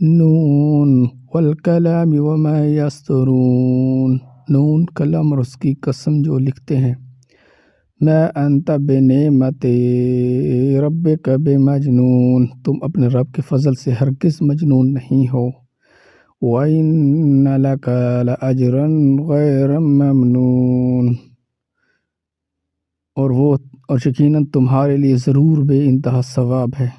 نون والکلام وما یسطرون، نون کلام اور اس کی قسم جو لکھتے ہیں۔ ما انت بنعمت ربک بمجنون، تم اپنے رب کے فضل سے ہرگز مجنون نہیں ہو۔ وَإِنَّ لَكَ لَأَجْرًا غَيْرَ مَمْنُونٍ، اور یقیناً تمہارے لیے ضرور بے انتہا ثواب ہے۔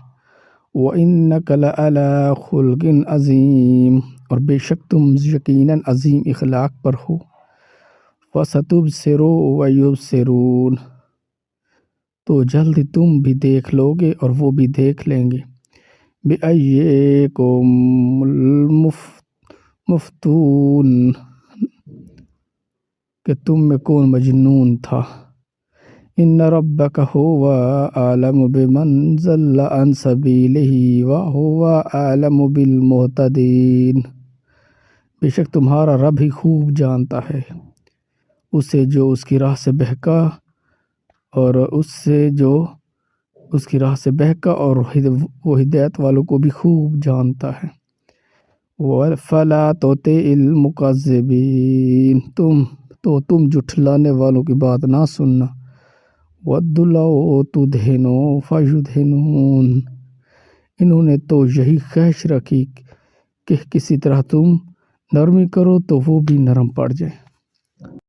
وَإِنَّكَ لَعَلَىٰ خُلُقٍ عَظِيمٍ، اور بے شک تم یقیناً عظیم اخلاق پر ہو۔ فَسَتُبْصِرُ وَيُبْصِرُونَ، تو جلد تم بھی دیکھ لو گے اور وہ بھی دیکھ لیں گے۔ بِأَيِّكُمُ الْمَفْتُونُ، کہ تم میں کون مجنون تھا۔ إِنَّ رَبَّكَ هُوَ أَعْلَمُ بِمَنْ ضَلَّ عَنْ سَبِيلِهِ وَهُوَ أَعْلَمُ بِالْمُهْتَدِينَ، بے شک تمہارا رب ہی خوب جانتا ہے اسے جو اس کی راہ سے بہکا، اور وہ ہدایت والوں کو بھی خوب جانتا ہے۔ فَلَا تُطِعِ الْمُكَذِّبِينَ، تو تم جھٹلانے والوں کی بات نہ سننا۔ وَدُّوا لَوْ تُدْہِنُ فَیُدْہِنُونَ، انہوں نے تو یہی خواہش رکھی کہ کسی طرح تم نرمی کرو تو وہ بھی نرم پڑ جائیں۔